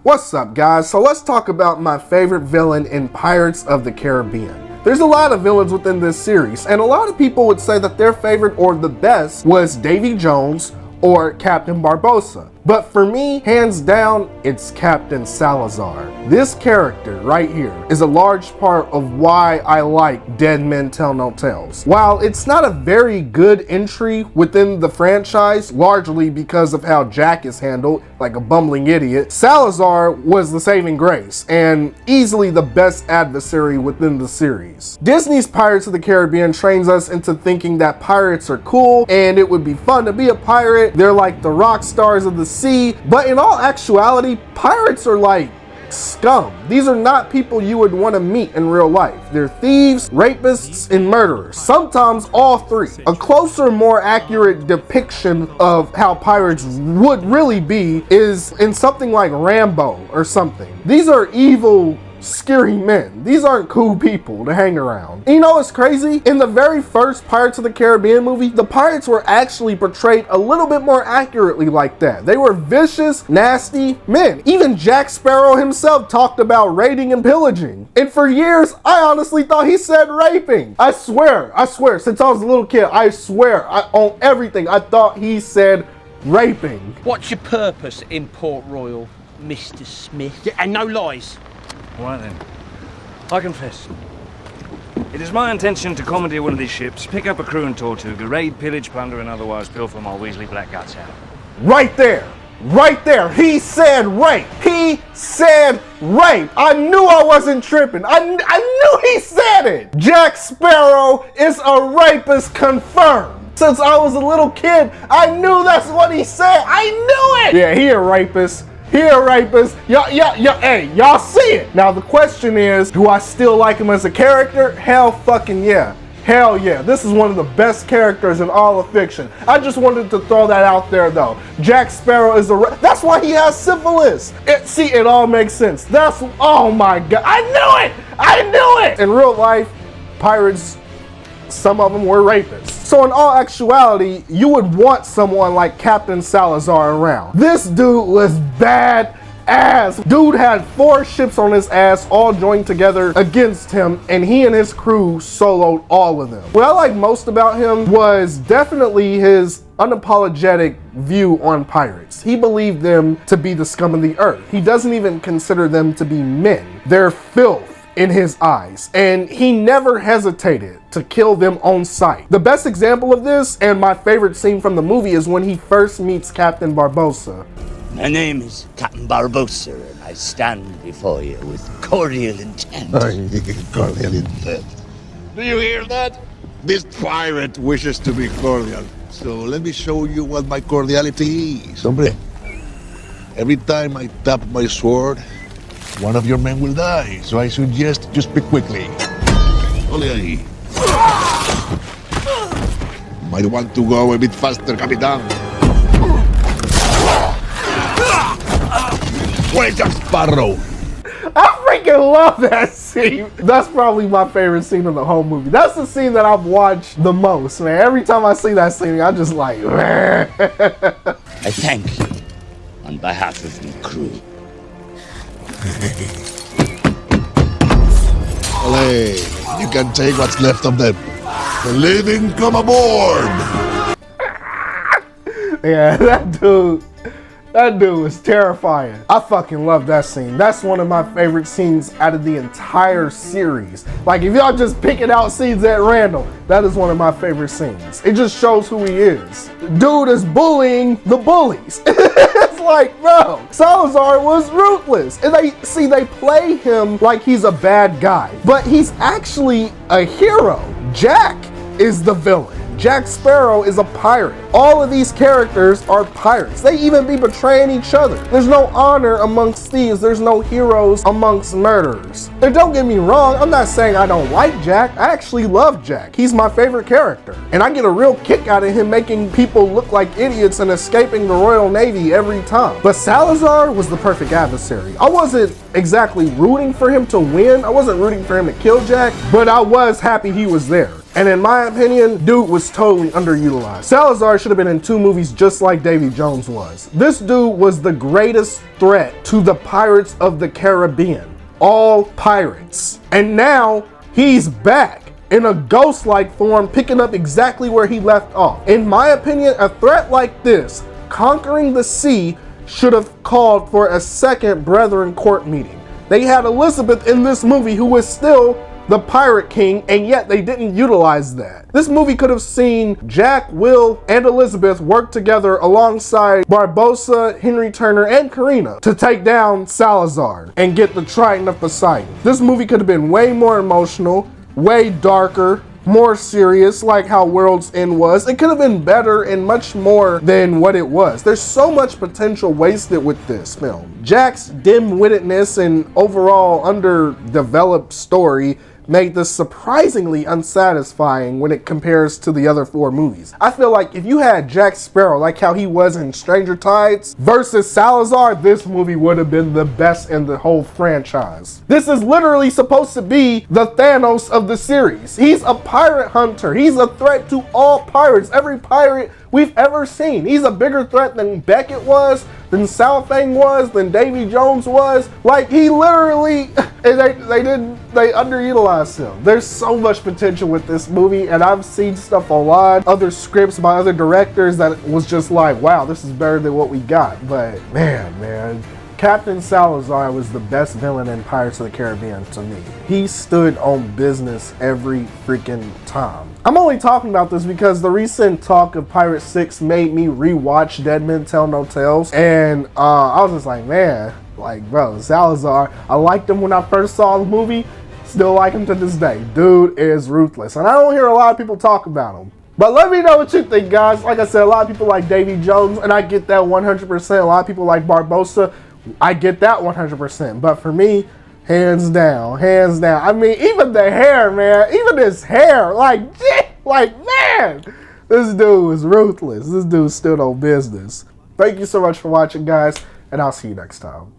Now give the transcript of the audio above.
What's up, guys? So let's talk about my favorite villain in Pirates of the Caribbean. There's a lot of villains within this series, and a lot of people would say that their favorite or the best was Davy Jones or Captain Barbosa. But for me, hands down, it's Captain Salazar. This character right here is a large part of why I like Dead Men Tell No Tales. While it's not a very good entry within the franchise, largely because of how Jack is handled, like a bumbling idiot, Salazar was the saving grace and easily the best adversary within the series. Disney's Pirates of the Caribbean trains us into thinking that pirates are cool and it would be fun to be a pirate. They're like the rock stars of the sea, but in all actuality, pirates are like scum. These are not people you would want to meet in real life. They're thieves, rapists, and murderers. Sometimes all three. A closer, more accurate depiction of how pirates would really be is in something like Rambo or something. These are evil, scary men. These aren't cool people to hang around. And you know what's crazy? In the very first Pirates of the Caribbean movie, the pirates were actually portrayed a little bit more accurately like that. They were vicious, nasty men. Even Jack Sparrow himself talked about raiding and pillaging. And for years, I honestly thought he said raping. I swear, since I was a little kid, I swear, on everything, I thought he said raping. What's your purpose in Port Royal, Mr. Smith? Yeah, and no lies. All right then. I confess. It is my intention to commandeer one of these ships, pick up a crew and Tortuga, raid, pillage, plunder, and otherwise pilfer my Weasley black guts out. Right there. Right there. He said rape. He said rape. I knew I wasn't tripping. I knew he said it. Jack Sparrow is a rapist confirmed. Since I was a little kid, I knew that's what he said. I knew it. Yeah, he a rapist. Here, rapist. Y'all see it. Now the question is, do I still like him as a character? Hell fucking yeah. Hell yeah. This is one of the best characters in all of fiction. I just wanted to throw that out there though. Jack Sparrow is that's why he has syphilis. It all makes sense. Oh my God. I knew it. In real life, pirates, some of them were rapists. So in all actuality, you would want someone like Captain Salazar around. This dude was bad ass. Dude had 4 ships on his ass all joined together against him, and he and his crew soloed all of them. What I like most about him was definitely his unapologetic view on pirates. He believed them to be the scum of the earth. He doesn't even consider them to be men. They're filth in his eyes, and he never hesitated to kill them on sight. The best example of this, and my favorite scene from the movie, is when he first meets Captain Barbosa. My name is Captain Barbosa, and I stand before you with cordial intent. Cordial intent. Do you hear that? This pirate wishes to be cordial. So let me show you what my cordiality is, hombre. Every time I tap my sword, one of your men will die, so I suggest you speak quickly. Ole ahí. Might want to go a bit faster, Capitan. Where's your Sparrow? I freaking love that scene. That's probably my favorite scene in the whole movie. That's the scene that I've watched the most, man. Every time I see that scene, I just like, man. I thank you on behalf of the crew. Ole, you can take what's left of them. The living come aboard! Yeah, that dude was terrifying. I fucking love that scene. That's one of my favorite scenes out of the entire series. Like, if y'all just picking out scenes at random, that is one of my favorite scenes. It just shows who he is. Dude is bullying the bullies. It's like, bro, Salazar was ruthless. And they play him like he's a bad guy, but he's actually a hero. Jack is the villain. Jack Sparrow is a pirate. All of these characters are pirates. They even be betraying each other. There's no honor amongst thieves. There's no heroes amongst murderers. And don't get me wrong, I'm not saying I don't like Jack. I actually love Jack. He's my favorite character. And I get a real kick out of him making people look like idiots and escaping the Royal Navy every time. But Salazar was the perfect adversary. I wasn't exactly rooting for him to win. I wasn't rooting for him to kill Jack, but I was happy he was there. And in my opinion, dude was totally underutilized. Salazar should have been in 2 movies just like Davy Jones was. This dude was the greatest threat to the Pirates of the Caribbean. All pirates. And now he's back in a ghost-like form, picking up exactly where he left off. In my opinion, a threat like this, conquering the sea, should have called for a second Brethren court meeting. They had Elizabeth in this movie who was still the pirate king, and yet they didn't utilize that. This movie could have seen Jack, Will, and Elizabeth work together alongside Barbosa, Henry Turner, and Karina to take down Salazar and get the Triton of Poseidon. This movie could have been way more emotional, way darker, more serious, like how World's End was. It could have been better and much more than what it was. There's so much potential wasted with this film. Jack's dim-wittedness and overall underdeveloped story made this surprisingly unsatisfying when it compares to the other 4 movies. I feel like if you had Jack Sparrow, like how he was in Stranger Tides, versus Salazar, this movie would have been the best in the whole franchise. This is literally supposed to be the Thanos of the series. He's a pirate hunter. He's a threat to all pirates, every pirate we've ever seen. He's a bigger threat than Beckett was, than Southang was, than Davy Jones was. Like, he literally, they underutilized him. There's so much potential with this movie, and I've seen stuff online, other scripts by other directors that was just like, wow, this is better than what we got. But man, Captain Salazar was the best villain in Pirates of the Caribbean to me. He stood on business every freaking time. I'm only talking about this because the recent talk of Pirate 6 made me rewatch Dead Men Tell No Tales, and I was just like, man, like, bro, Salazar, I liked him when I first saw the movie, still like him to this day. Dude is ruthless, and I don't hear a lot of people talk about him. But let me know what you think, guys. Like I said, a lot of people like Davy Jones, and I get that 100%. A lot of people like Barbosa. I get that 100%, but for me, hands down. I mean, even the hair, man, even his hair, like, man, this dude is ruthless. This dude stood on business. Thank you so much for watching, guys, and I'll see you next time.